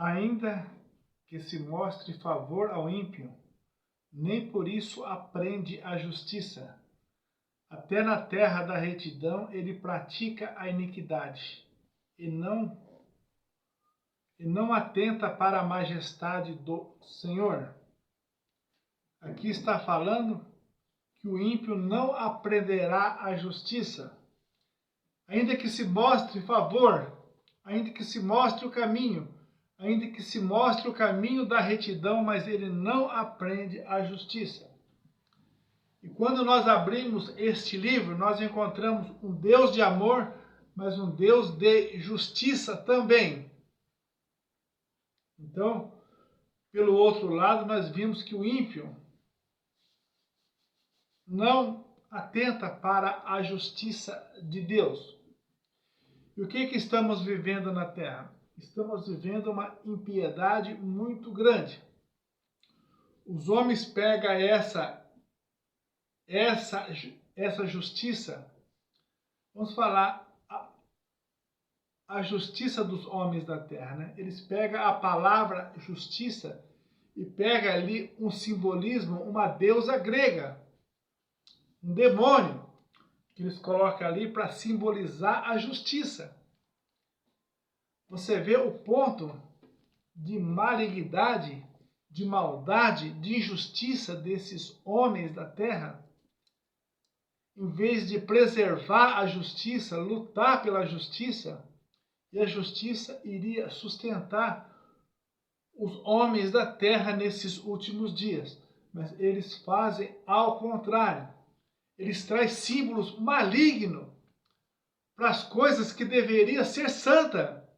Ainda que se mostre favor ao ímpio, nem por isso aprende a justiça. Até na terra da retidão ele pratica a iniquidade, e não atenta para a majestade do Senhor. Aqui está falando que o ímpio não aprenderá a justiça. Ainda que se mostre favor, ainda que se mostre o caminho, ainda que se mostre o caminho da retidão, mas ele não aprende a justiça. E quando nós abrimos este livro, nós encontramos um Deus de amor, mas um Deus de justiça também. Então, pelo outro lado, nós vimos que o ímpio não atenta para a justiça de Deus. E o que estamos vivendo na Terra? Estamos vivendo uma impiedade muito grande. Os homens pegam essa justiça, vamos falar a justiça dos homens da terra, né? Eles pegam a palavra justiça e pegam ali um simbolismo, uma deusa grega, um demônio, que eles colocam ali para simbolizar a justiça. Você vê o ponto de malignidade, de maldade, de injustiça desses homens da terra? Em vez de preservar a justiça, lutar pela justiça, e a justiça iria sustentar os homens da terra nesses últimos dias. Mas eles fazem ao contrário. Eles trazem símbolos malignos para as coisas que deveriam ser santa,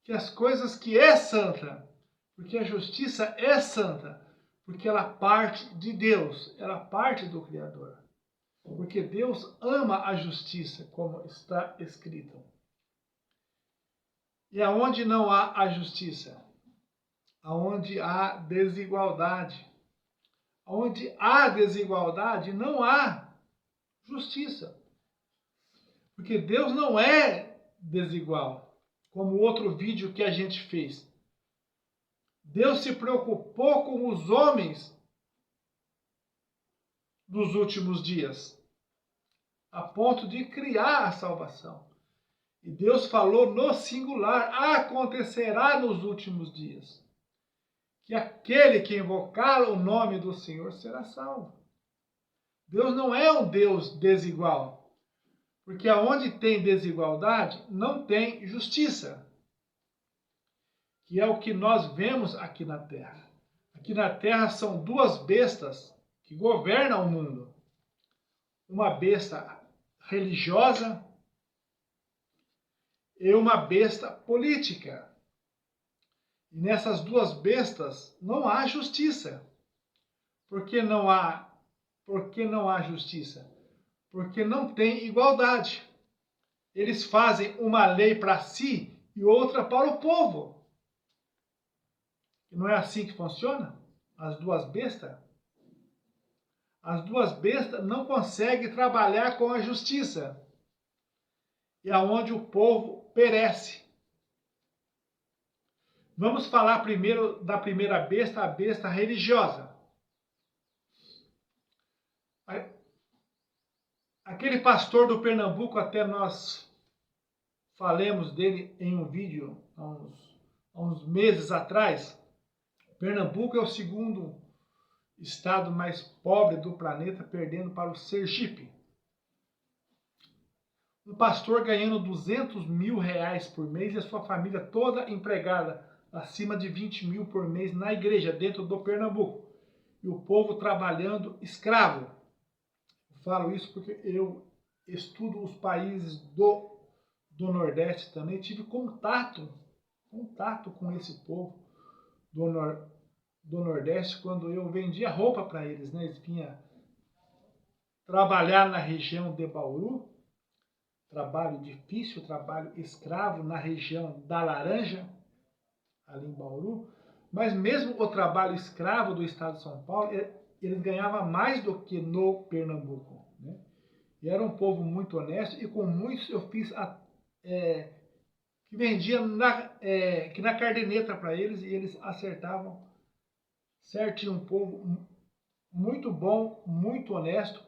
que as coisas que é santa, porque a justiça é santa, porque ela parte de Deus, ela parte do Criador. Porque Deus ama a justiça, como está escrito. E aonde não há a justiça? Aonde há desigualdade. Onde há desigualdade, não há justiça. Porque Deus não é desigual, como o outro vídeo que a gente fez. Deus se preocupou com os homens dos últimos dias, a ponto de criar a salvação. E Deus falou no singular: acontecerá nos últimos dias que aquele que invocar o nome do Senhor será salvo. Deus não é um Deus desigual, porque aonde tem desigualdade, não tem justiça, que é o que nós vemos aqui na Terra. Aqui na Terra são duas bestas que governam o mundo. Uma besta religiosa e uma besta política. E nessas duas bestas não há justiça. Por que não há justiça? Porque não tem igualdade. Eles fazem uma lei para si e outra para o povo. E não é assim que funciona? As duas bestas? As duas bestas não conseguem trabalhar com a justiça. E aonde o povo perece. Vamos falar primeiro da primeira besta, a besta religiosa. Aquele pastor do Pernambuco, até nós falamos dele em um vídeo há uns meses atrás. Pernambuco é o segundo estado mais pobre do planeta, perdendo para o Sergipe. Um pastor ganhando R$200 mil por mês e a sua família toda empregada, acima de 20 mil por mês na igreja, dentro do Pernambuco. E o povo trabalhando escravo. Eu falo isso porque eu estudo os países do Nordeste também. Tive contato com esse povo do Nordeste quando eu vendia roupa para eles, né? Eles vinham trabalhar na região de Bauru, trabalho difícil, trabalho escravo na região da Laranja, ali em Bauru, mas mesmo o trabalho escravo do estado de São Paulo, eles ganhavam mais do que no Pernambuco, né? E era um povo muito honesto, e com muitos eu fiz que vendia que na caderneta para eles, e eles acertavam certinho. Um povo muito bom, muito honesto,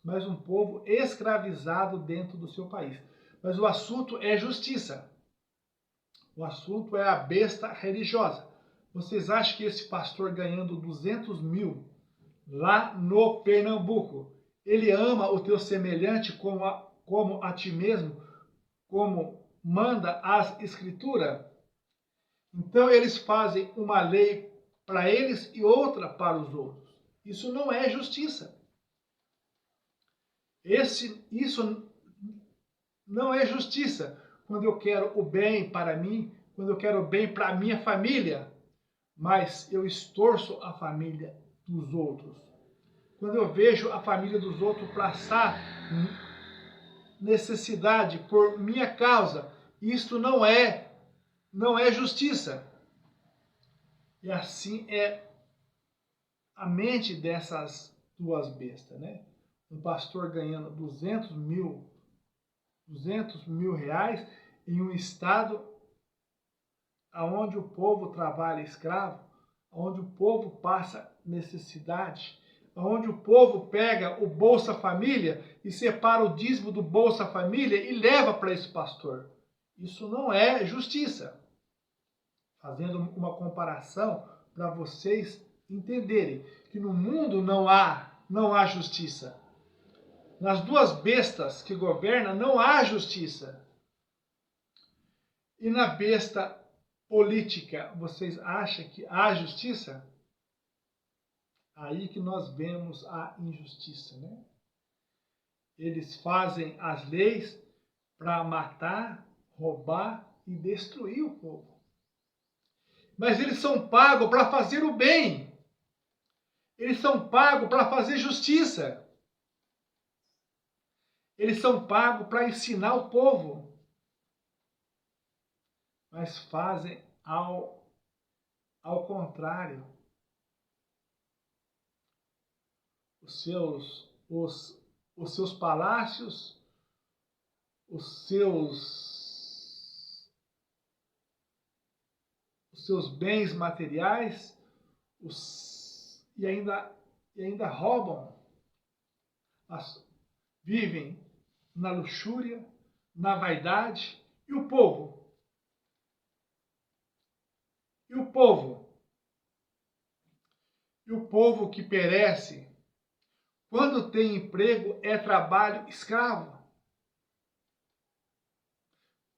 mas um povo escravizado dentro do seu país. Mas o assunto é justiça. O assunto é a besta religiosa. Vocês acham que esse pastor ganhando 200 mil lá no Pernambuco, ele ama o teu semelhante como a ti mesmo, como manda as escrituras? Então eles fazem uma lei para eles e outra para os outros. Isso não é justiça. Isso não é justiça. Quando eu quero o bem para mim, quando eu quero o bem para a minha família, mas eu extorço a família dos outros. Quando eu vejo a família dos outros passar necessidade por minha causa, isto não é justiça. E assim é a mente dessas duas bestas, né? Um pastor ganhando 200 mil reais em um estado onde o povo trabalha escravo, onde o povo passa necessidade, onde o povo pega o Bolsa Família e separa o dízimo do Bolsa Família e leva para esse pastor. Isso não é justiça. Fazendo uma comparação para vocês entenderem que no mundo não há justiça. Nas duas bestas que governam não há justiça. E na besta política, vocês acham que há justiça? Aí que nós vemos a injustiça, né? Eles fazem as leis para matar, roubar e destruir o povo. Mas eles são pagos para fazer o bem. Eles são pagos para fazer justiça. Eles são pagos para ensinar o povo. Mas fazem ao contrário. Os seus palácios, os seus bens materiais, e ainda roubam, vivem na luxúria, na vaidade. E o povo? E o povo? E o povo que perece, quando tem emprego, é trabalho escravo.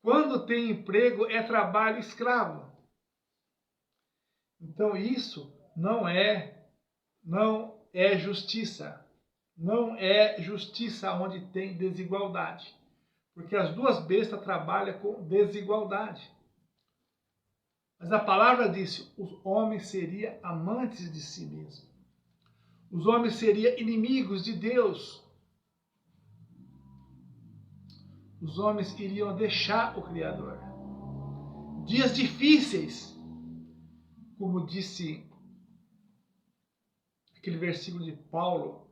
Quando tem emprego, é trabalho escravo. Então isso não é justiça. Não é justiça onde tem desigualdade. Porque as duas bestas trabalham com desigualdade. Mas a palavra disse, os homens seriam amantes de si mesmos. Os homens seriam inimigos de Deus. Os homens iriam deixar o Criador. Dias difíceis, como disse aquele versículo de Paulo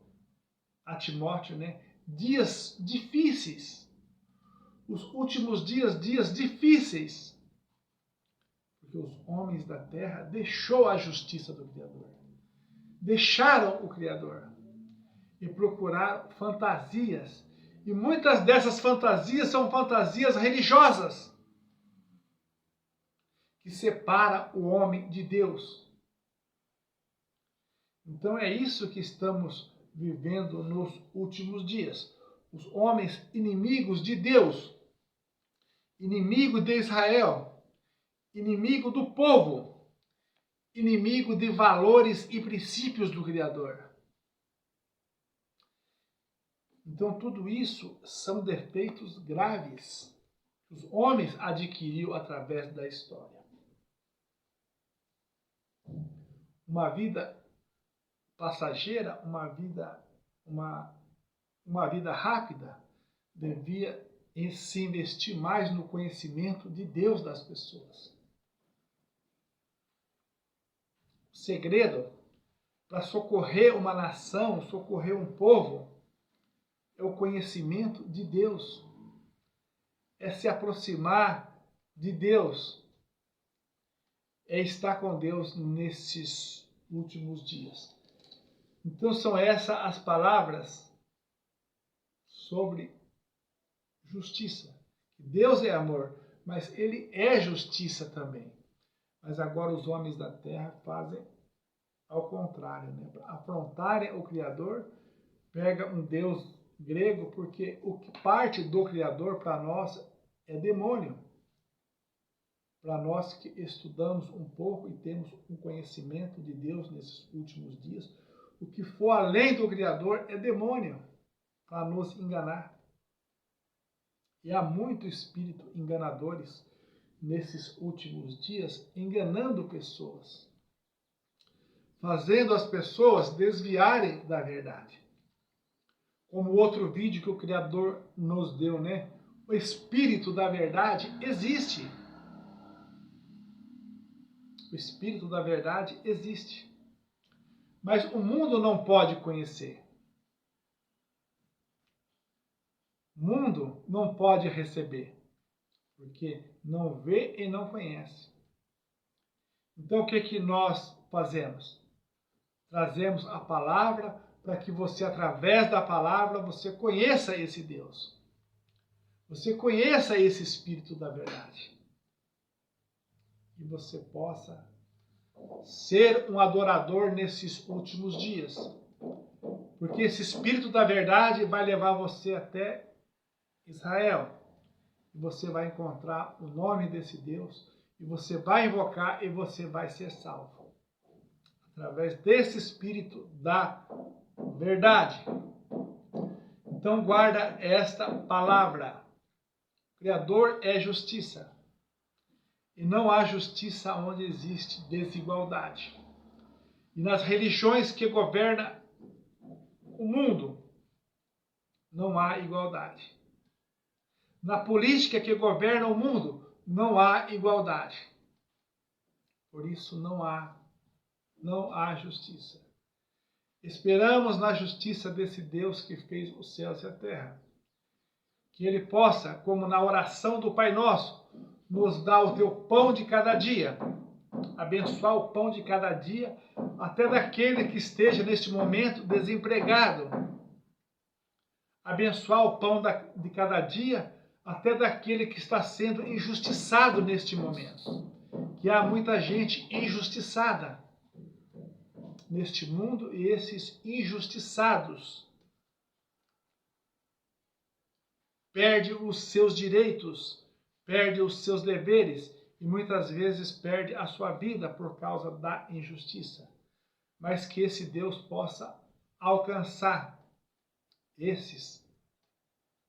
a Timóteo, né? Dias difíceis. Os últimos dias difíceis. Porque os homens da terra deixou a justiça do Criador. Deixaram o Criador e procuraram fantasias. E muitas dessas fantasias são fantasias religiosas que separam o homem de Deus. Então é isso que estamos vivendo nos últimos dias. Os homens inimigos de Deus, inimigo de Israel, inimigo do povo, inimigo de valores e princípios do Criador. Então tudo isso são defeitos graves que os homens adquiriram através da história. Uma vida passageira, uma vida rápida, devia se investir mais no conhecimento de Deus das pessoas. O segredo para socorrer uma nação, socorrer um povo, é o conhecimento de Deus. É se aproximar de Deus é estar com Deus nesses últimos dias. Então são essas as palavras sobre justiça. Deus é amor, mas ele é justiça também. Mas agora os homens da terra fazem ao contrário, né? Para afrontarem o Criador, pega um Deus grego, porque o que parte do Criador para nós é demônio. Para nós que estudamos um pouco e temos um conhecimento de Deus nesses últimos dias, o que for além do Criador é demônio, para nos enganar. E há muitos espíritos enganadores nesses últimos dias, enganando pessoas, fazendo as pessoas desviarem da verdade. Como o outro vídeo que o Criador nos deu, né? O Espírito da Verdade existe. O Espírito da Verdade existe. Mas o mundo não pode conhecer. O mundo não pode receber, porque não vê e não conhece. Então o que nós fazemos? Trazemos a palavra para que você, através da palavra, você conheça esse Deus. Você conheça esse Espírito da Verdade. E você possa ser um adorador nesses últimos dias. Porque esse Espírito da Verdade vai levar você até Israel. E você vai encontrar o nome desse Deus. E você vai invocar e você vai ser salvo. Através desse Espírito da Verdade. Então guarda esta palavra. O Criador é justiça. E não há justiça onde existe desigualdade. E nas religiões que governam o mundo, não há igualdade. Na política que governa o mundo, não há igualdade. Por isso não há justiça. Esperamos na justiça desse Deus que fez os céus e a terra. Que ele possa, como na oração do Pai Nosso, nos dar o teu pão de cada dia. Abençoar o pão de cada dia, até daquele que esteja neste momento desempregado. Abençoar o pão de cada dia, até daquele que está sendo injustiçado neste momento. Que há muita gente injustiçada neste mundo, e esses injustiçados perdem os seus direitos, perdem os seus deveres e muitas vezes perde a sua vida por causa da injustiça. Mas que esse Deus possa alcançar esses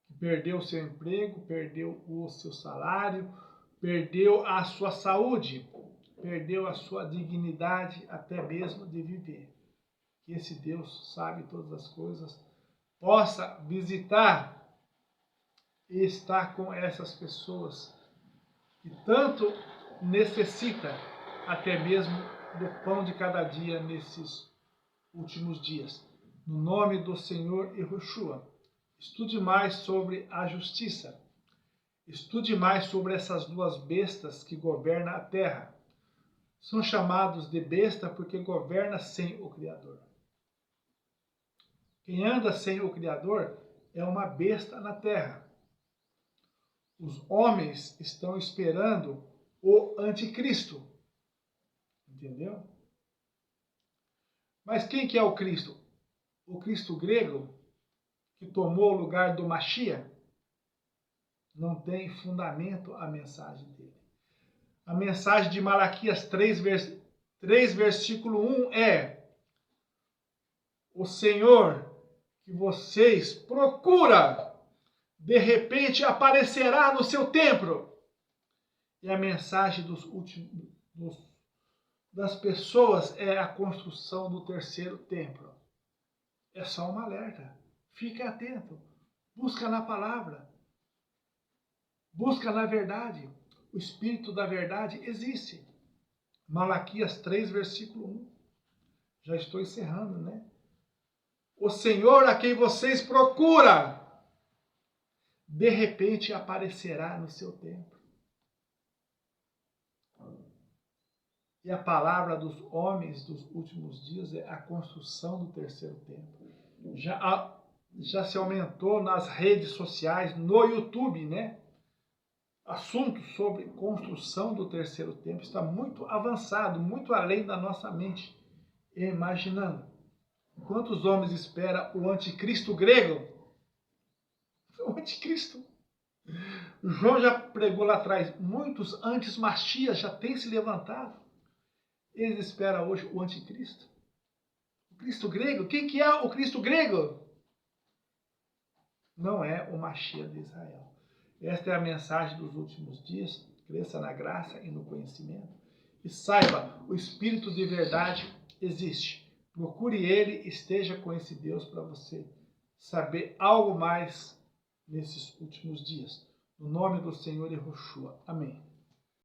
que perdeu o seu emprego, perdeu o seu salário, perdeu a sua saúde, perdeu a sua dignidade até mesmo de viver. Que esse Deus sabe todas as coisas, possa visitar e estar com essas pessoas que tanto necessita até mesmo do pão de cada dia nesses últimos dias. No nome do Senhor Yahushua, estude mais sobre a justiça. Estude mais sobre essas duas bestas que governam a terra. São chamados de besta porque governa sem o Criador. Quem anda sem o Criador é uma besta na terra. Os homens estão esperando o anticristo. Entendeu? Mas quem que é o Cristo? O Cristo grego, que tomou o lugar do Mashiach? Não tem fundamento a mensagem dele. A mensagem de Malaquias 3, versículo 1 é: o Senhor que vocês procuram, de repente aparecerá no seu templo. E a mensagem das pessoas é a construção do terceiro templo. É só um alerta. Fique atento. Busca na palavra. Busca na verdade. O Espírito da Verdade existe. Malaquias 3, versículo 1. Já estou encerrando, né? O Senhor a quem vocês procuram, de repente aparecerá no seu templo. E a palavra dos homens dos últimos dias é a construção do terceiro templo. Já se aumentou nas redes sociais, no YouTube, né? Assuntos sobre construção do terceiro templo está muito avançado, muito além da nossa mente. Imaginando. Quantos homens espera o anticristo grego? O anticristo. João já pregou lá atrás, muitos antes-machias já têm se levantado. Eles esperam hoje o anticristo. O Cristo grego? Quem que é o Cristo grego? Não é o Machia de Israel. Esta é a mensagem dos últimos dias. Cresça na graça e no conhecimento. E saiba, o Espírito de verdade existe. Procure ele, esteja com esse Deus para você saber algo mais nesses últimos dias. No nome do Senhor Yahushua. Amém.